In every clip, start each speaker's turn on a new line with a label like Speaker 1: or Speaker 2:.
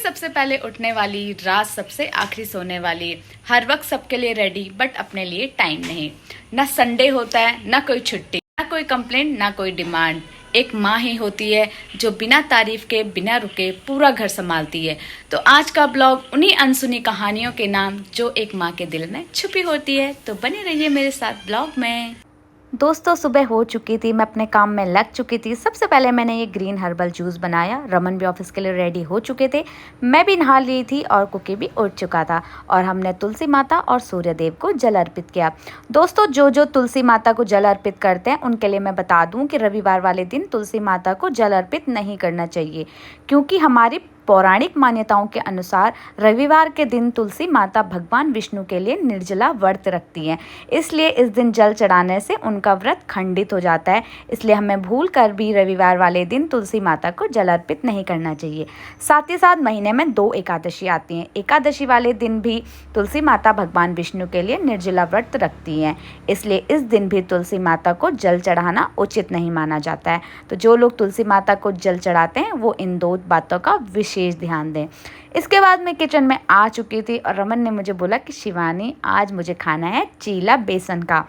Speaker 1: सबसे पहले उठने वाली, रात सबसे आखिरी सोने वाली, हर वक्त सबके लिए रेडी बट अपने लिए टाइम नहीं। ना संडे होता है, ना कोई छुट्टी, ना कोई कंप्लेंट, ना कोई डिमांड। एक माँ ही होती है जो बिना तारीफ के, बिना रुके पूरा घर संभालती है। तो आज का ब्लॉग उन्हीं अनसुनी कहानियों के नाम जो एक माँ के दिल में छुपी होती है। तो बने रहिए मेरे साथ ब्लॉग में।
Speaker 2: दोस्तों सुबह हो चुकी थी, मैं अपने काम में लग चुकी थी। सबसे पहले मैंने ये ग्रीन हर्बल जूस बनाया। रमन भी ऑफिस के लिए रेडी हो चुके थे, मैं भी नहा ली थी और कुकी भी उठ चुका था। और हमने तुलसी माता और सूर्य देव को जल अर्पित किया। दोस्तों जो जो तुलसी माता को जल अर्पित करते हैं उनके लिए मैं बता दूं कि रविवार वाले दिन तुलसी माता को जल अर्पित नहीं करना चाहिए, क्योंकि हमारी पौराणिक मान्यताओं के अनुसार रविवार के दिन तुलसी माता भगवान विष्णु के लिए निर्जला व्रत रखती हैं। इसलिए इस दिन जल चढ़ाने से उनका व्रत खंडित हो जाता है। इसलिए हमें भूल कर भी रविवार वाले दिन तुलसी माता को जल अर्पित नहीं करना चाहिए। साथ ही साथ महीने में 2 एकादशी आती हैं। एकादशी वाले दिन भी तुलसी माता भगवान विष्णु के लिए निर्जला व्रत रखती हैं। इसलिए इस दिन भी तुलसी माता को जल चढ़ाना उचित नहीं माना जाता है। तो जो लोग तुलसी माता को जल चढ़ाते हैं वो इन 2 बातों का विशेष ध्यान दें। इसके बाद मैं किचन में आ चुकी थी और रमन ने मुझे बोला कि शिवानी आज मुझे खाना है चीला बेसन का।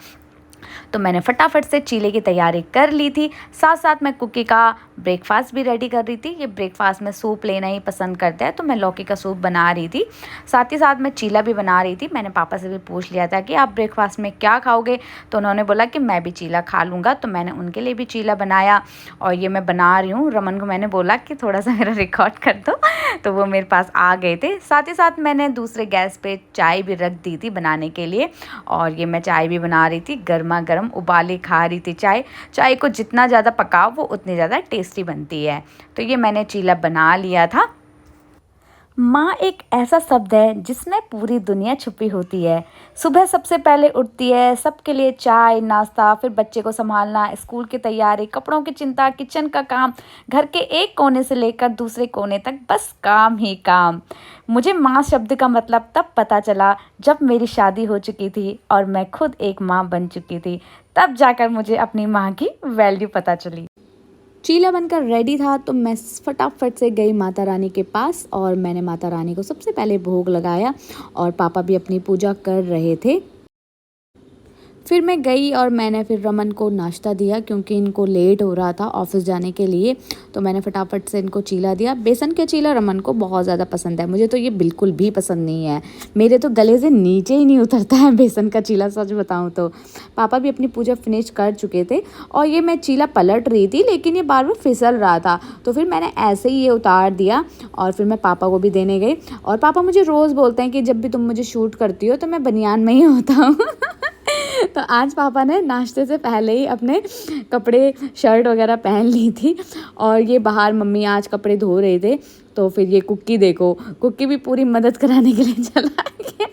Speaker 2: तो मैंने फटाफट से चीले की तैयारी कर ली थी। साथ साथ मैं कुकी का ब्रेकफास्ट भी रेडी कर रही थी। ये ब्रेकफास्ट में सूप लेना ही पसंद करते हैं, तो मैं लौकी का सूप बना रही थी। साथ ही साथ मैं चीला भी बना रही थी। मैंने पापा से भी पूछ लिया था कि आप ब्रेकफास्ट में क्या खाओगे, तो उन्होंने बोला कि मैं भी चीला खा लूँगा। तो मैंने उनके लिए भी चीला बनाया और ये मैं बना रही हूँ। रमन को मैंने बोला कि थोड़ा सा मेरा रिकॉर्ड कर दो, तो वो मेरे पास आ गए थे। साथ ही साथ मैंने दूसरे गैस पे चाय भी रख दी थी बनाने के लिए, और ये मैं चाय भी बना रही थी। गर्मा गर्म उबाले खा रही थी चाय को जितना ज़्यादा पकाओ वो उतनी ज़्यादा टेस्टी बनती है। तो ये मैंने चीला बना लिया था। माँ एक ऐसा शब्द है जिसमें पूरी दुनिया छुपी होती है। सुबह सबसे पहले उठती है, सबके लिए चाय नाश्ता, फिर बच्चे को संभालना, स्कूल की तैयारी, कपड़ों की चिंता, किचन का काम, घर के एक कोने से लेकर दूसरे कोने तक बस काम ही काम। मुझे माँ शब्द का मतलब तब पता चला जब मेरी शादी हो चुकी थी और मैं खुद एक माँ बन चुकी थी। तब जाकर मुझे अपनी माँ की वैल्यू पता चली। चीला बनकर रेडी था तो मैं फटाफट से गई माता रानी के पास और मैंने माता रानी को सबसे पहले भोग लगाया और पापा भी अपनी पूजा कर रहे थे। फिर मैं गई और मैंने फिर रमन को नाश्ता दिया, क्योंकि इनको लेट हो रहा था ऑफिस जाने के लिए। तो मैंने फटाफट से इनको चीला दिया। बेसन के चीला रमन को बहुत ज़्यादा पसंद है, मुझे तो ये बिल्कुल भी पसंद नहीं है। मेरे तो गले से नीचे ही नहीं उतरता है बेसन का चीला, सच बताऊँ तो। पापा भी अपनी पूजा फिनिश कर चुके थे और ये मैं चीला पलट रही थी, लेकिन ये बार बार फिसल रहा था। तो फिर मैंने ऐसे ही ये उतार दिया और फिर मैं पापा को भी देने गई। और पापा मुझे रोज़ बोलते हैं कि जब भी तुम मुझे शूट करती हो तो मैं बनियान में ही होता हूँ। तो आज पापा ने नाश्ते से पहले ही अपने कपड़े, शर्ट वगैरह पहन ली थी और ये बाहर मम्मी आज कपड़े धो रहे थे। तो फिर ये कुक्की देखो, कुक्की भी पूरी मदद कराने के लिए चला गया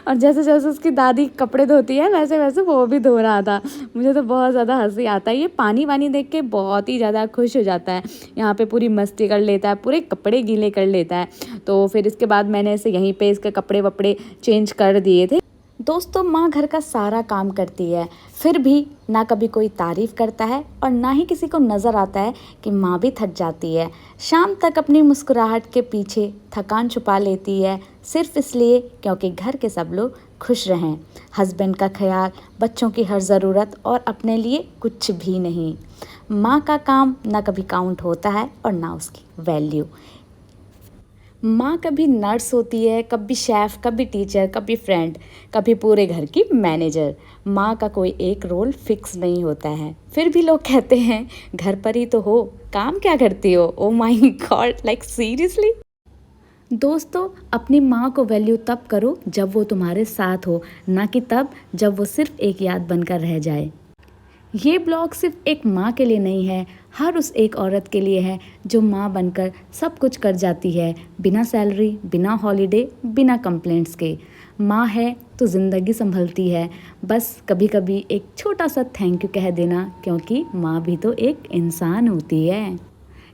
Speaker 2: और जैसे जैसे उसकी दादी कपड़े धोती है वैसे वैसे वो भी धो रहा था। मुझे तो बहुत ज़्यादा हंसी आता है। ये पानी वानी देख के बहुत ही ज़्यादा खुश हो जाता है। यहाँ पे पूरी मस्ती कर लेता है, पूरे कपड़े गीले कर लेता है। तो फिर इसके बाद मैंने इसे यहीं पे इसके कपड़े वपड़े चेंज कर दिए थे। दोस्तों माँ घर का सारा काम करती है, फिर भी ना कभी कोई तारीफ़ करता है और ना ही किसी को नज़र आता है कि माँ भी थक जाती है। शाम तक अपनी मुस्कुराहट के पीछे थकान छुपा लेती है, सिर्फ इसलिए क्योंकि घर के सब लोग खुश रहें। हस्बैंड का ख्याल, बच्चों की हर ज़रूरत और अपने लिए कुछ भी नहीं। माँ का काम ना कभी काउंट होता है और ना उसकी वैल्यू। माँ कभी नर्स होती है, कभी शेफ़, कभी टीचर, कभी फ्रेंड, कभी पूरे घर की मैनेजर। माँ का कोई एक रोल फिक्स नहीं होता है। फिर भी लोग कहते हैं घर पर ही तो हो, काम क्या करती हो? Oh my God, like seriously. दोस्तों अपनी माँ को वैल्यू तब करो जब वो तुम्हारे साथ हो, ना कि तब जब वो सिर्फ एक याद बनकर रह जाए। ये ब्लॉग सिर्फ एक माँ के लिए नहीं है, हर उस एक औरत के लिए है जो माँ बनकर सब कुछ कर जाती है, बिना सैलरी, बिना हॉलीडे, बिना कंप्लेंट्स के। माँ है तो ज़िंदगी संभलती है। बस कभी कभी एक छोटा सा थैंक यू कह देना, क्योंकि माँ भी तो एक इंसान होती है।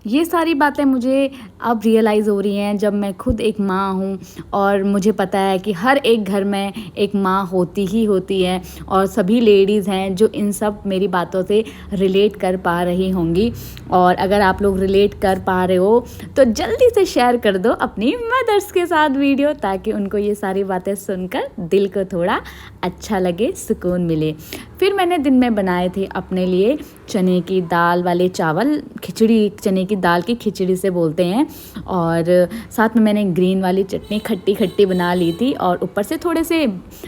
Speaker 1: ये सारी बातें मुझे अब रियलाइज़ हो रही हैं जब मैं खुद एक माँ हूँ और मुझे पता है कि हर एक घर में एक माँ होती ही होती है और सभी लेडीज़ हैं जो इन सब मेरी बातों से रिलेट कर पा रही होंगी। और अगर आप लोग रिलेट कर पा रहे हो तो जल्दी से शेयर कर दो अपनी मदर्स के साथ वीडियो, ताकि उनको ये सारी बातें सुनकर दिल को थोड़ा अच्छा लगे, सुकून मिले। फिर मैंने दिन में बनाए थे अपने लिए चने की दाल वाले चावल, खिचड़ी, चने की दाल की खिचड़ी से बोलते हैं, और साथ में मैंने ग्रीन वाली चटनी खट्टी खट्टी बना ली थी और ऊपर से थोड़े से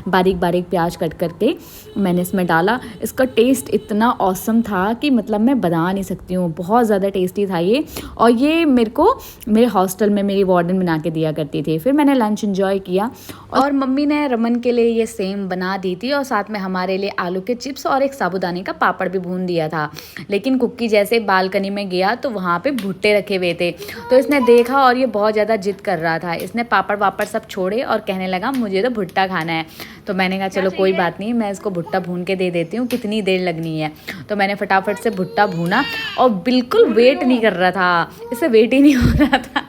Speaker 1: बारीक बारीक प्याज कट करके मैंने इसमें डाला। इसका टेस्ट इतना ऑसम था कि मतलब मैं बता नहीं सकती हूँ, बहुत ज़्यादा टेस्टी था ये। और ये मेरे को मेरे हॉस्टल में मेरी वार्डन बना के दिया करती थी। फिर मैंने लंच एंजॉय किया और मम्मी ने रमन के लिए ये सेम बना दी थी और साथ में हमारे लिए आलू के चिप्स और एक साबूदाने का पापड़ भी भून दिया था। लेकिन कुक्की जैसे बालकनी में गया तो वहाँ पे भुट्टे रखे हुए थे, तो इसने देखा और ये बहुत ज़्यादा जिद कर रहा था। इसने पापड़ वापड़ सब छोड़े और कहने लगा मुझे तो भुट्टा खाना है। तो मैंने कहा चलो कोई बात नहीं, मैं इसको भुट्टा भून के दे देती हूँ, कितनी देर लगनी है। तो मैंने फटाफट से भुट्टा भूना और बिल्कुल वेट नहीं कर रहा था, इससे वेट ही नहीं हो रहा था,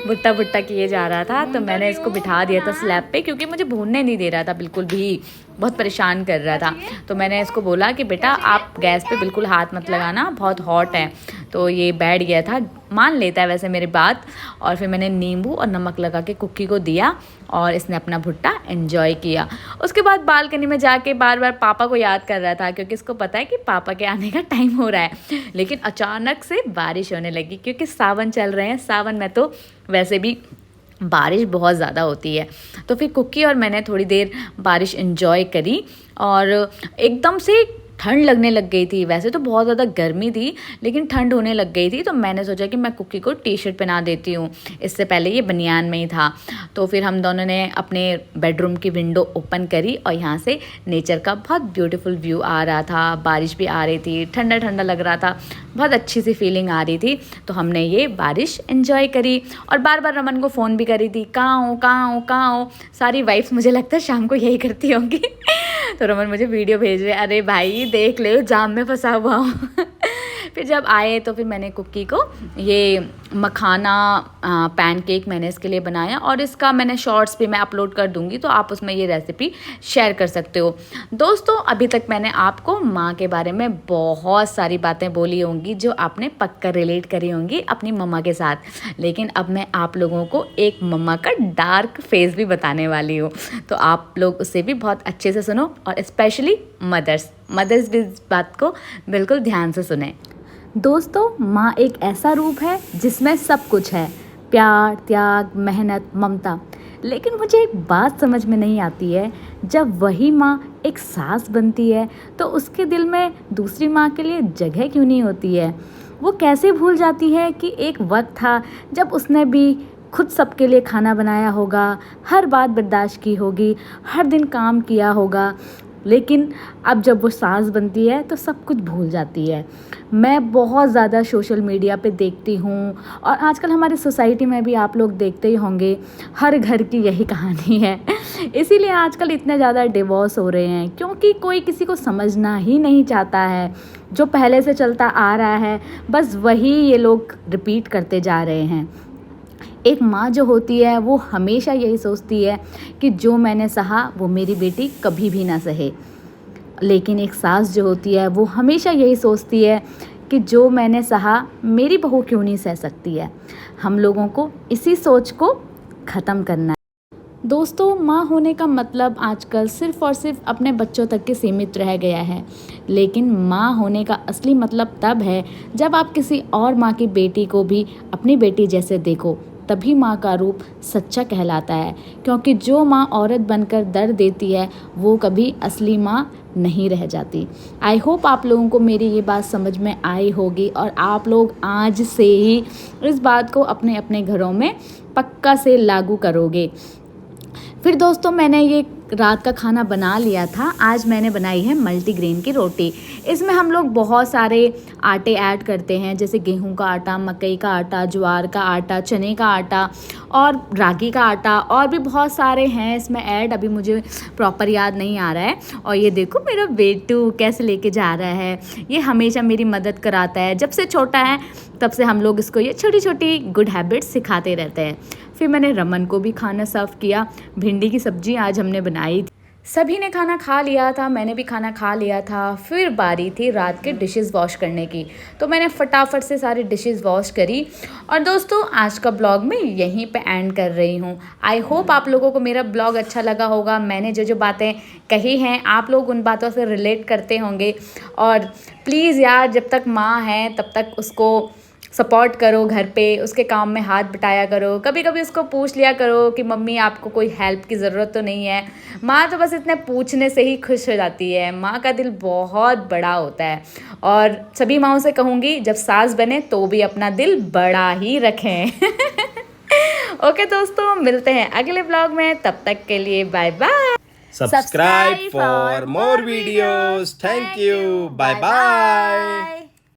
Speaker 1: भुट्टा भुट्टा किए जा रहा था। तो मैंने इसको बिठा दिया था स्लैब पे, क्योंकि मुझे भूनने नहीं दे रहा था बिल्कुल भी, बहुत परेशान कर रहा था। तो मैंने इसको बोला कि बेटा आप गैस पे बिल्कुल हाथ मत लगाना, बहुत हॉट है। तो ये बैठ गया था, मान लेता है वैसे मेरी बात। और फिर मैंने नींबू और नमक लगा के कुक्की को दिया और इसने अपना भुट्टा एंजॉय किया। उसके बाद बालकनी में जाके बार बार पापा को याद कर रहा था, क्योंकि इसको पता है कि पापा के आने का टाइम हो रहा है। लेकिन अचानक से बारिश होने लगी, क्योंकि सावन चल रहे हैं। सावन में तो वैसे भी बारिश बहुत ज़्यादा होती है। तो फिर कुक्की और मैंने थोड़ी देर बारिश एंजॉय करी और एकदम से ठंड लगने लग गई थी। वैसे तो बहुत ज़्यादा गर्मी थी, लेकिन ठंड होने लग गई थी। तो मैंने सोचा कि मैं कुक्की को टी शर्ट पहना देती हूँ, इससे पहले ये बनियान में ही था। तो फिर हम दोनों ने अपने बेडरूम की विंडो ओपन करी और यहाँ से नेचर का बहुत ब्यूटीफुल व्यू आ रहा था, बारिश भी आ रही थी, ठंडा ठंडा लग रहा था, बहुत अच्छी सी फीलिंग आ रही थी। तो हमने ये बारिश एंजॉय करी और बार बार रमन को फ़ोन भी करी थी, कहाँ हो कहाँ हो कहाँ हो। सारी वाइफ्स मुझे लगता है शाम को यही करती होंगी। तो रमन मुझे वीडियो भेज रहे, अरे भाई देख ले जाम में फंसा हुआ हूँ। फिर जब आए तो फिर मैंने कुक्की को ये मखाना पैनकेक मैंने इसके लिए बनाया और इसका मैंने शॉर्ट्स भी मैं अपलोड कर दूंगी, तो आप उसमें ये रेसिपी शेयर कर सकते हो। दोस्तों अभी तक मैंने आपको माँ के बारे में बहुत सारी बातें बोली होंगी जो आपने पक्का रिलेट करी होंगी अपनी मम्मा के साथ, लेकिन अब मैं आप लोगों को एक मम्मा का डार्क फेस भी बताने वाली हूँ। तो आप लोग उसे भी बहुत अच्छे से सुनो और स्पेशली मदर्स भी इस बात को बिल्कुल ध्यान से सुने।
Speaker 2: दोस्तों, माँ एक ऐसा रूप है जिसमें सब कुछ है, प्यार, त्याग, मेहनत, ममता। लेकिन मुझे एक बात समझ में नहीं आती है, जब वही माँ एक सास बनती है तो उसके दिल में दूसरी माँ के लिए जगह क्यों नहीं होती है? वो कैसे भूल जाती है कि एक वक्त था जब उसने भी खुद सबके लिए खाना बनाया होगा, हर बात बर्दाश्त की होगी, हर दिन काम किया होगा। लेकिन अब जब वो सास बनती है तो सब कुछ भूल जाती है। मैं बहुत ज़्यादा सोशल मीडिया पे देखती हूँ और आजकल हमारी सोसाइटी में भी आप लोग देखते ही होंगे, हर घर की यही कहानी है। इसीलिए आजकल इतने ज़्यादा डिवोर्स हो रहे हैं, क्योंकि कोई किसी को समझना ही नहीं चाहता है। जो पहले से चलता आ रहा है बस वही ये लोग रिपीट करते जा रहे हैं। एक माँ जो होती है वो हमेशा यही सोचती है कि जो मैंने सहा वो मेरी बेटी कभी भी ना सहे। लेकिन एक सास जो होती है वो हमेशा यही सोचती है कि जो मैंने सहा मेरी बहू क्यों नहीं सह सकती है। हम लोगों को इसी सोच को ख़त्म करना है। दोस्तों, माँ होने का मतलब आजकल सिर्फ़ और सिर्फ अपने बच्चों तक के सीमित रह गया है। लेकिन माँ होने का असली मतलब तब है जब आप किसी और माँ की बेटी को भी अपनी बेटी जैसे देखो, तभी माँ का रूप सच्चा कहलाता है। क्योंकि जो माँ औरत बनकर दर्द देती है वो कभी असली माँ नहीं रह जाती। आई होप आप लोगों को मेरी ये बात समझ में आई होगी और आप लोग आज से ही इस बात को अपने अपने घरों में पक्का से लागू करोगे। फिर दोस्तों मैंने ये रात का खाना बना लिया था। आज मैंने बनाई है मल्टीग्रेन की रोटी। इसमें हम लोग बहुत सारे आटे ऐड करते हैं, जैसे गेहूं का आटा, मकई का आटा, ज्वार का आटा, चने का आटा और रागी का आटा, और भी बहुत सारे हैं इसमें ऐड, अभी मुझे प्रॉपर याद नहीं आ रहा है। और ये देखो मेरा बेटू कैसे लेके जा रहा है, ये हमेशा मेरी मदद कराता है। जब से छोटा है तब से हम लोग इसको ये छोटी छोटी गुड हैबिट्स सिखाते रहते हैं। फिर मैंने रमन को भी खाना सर्व किया। भिंडी की सब्जी आज हमने बनाई थी। सभी ने खाना खा लिया था, मैंने भी खाना खा लिया था। फिर बारी थी रात के डिशेस वॉश करने की, तो मैंने फटाफट से सारी डिशेस वॉश करी। और दोस्तों आज का ब्लॉग मैं यहीं पे एंड कर रही हूँ। आई होप आप लोगों को मेरा ब्लॉग अच्छा लगा होगा। मैंने जो जो बातें कही हैं आप लोग उन बातों से रिलेट करते होंगे। और प्लीज़ यार, जब तक माँ है तब तक उसको सपोर्ट करो, घर पे उसके काम में हाथ बटाया करो। कभी कभी उसको पूछ लिया करो कि मम्मी आपको कोई हेल्प की ज़रूरत तो नहीं है। माँ तो बस इतने पूछने से ही खुश हो जाती है। माँ का दिल बहुत बड़ा होता है। और सभी माँओं से कहूँगी जब सास बने तो भी अपना दिल बड़ा ही रखें। ओके दोस्तों, मिलते हैं अगले ब्लॉग में, तब तक के लिए bye bye.
Speaker 3: Subscribe for more videos. Thank you. Bye bye.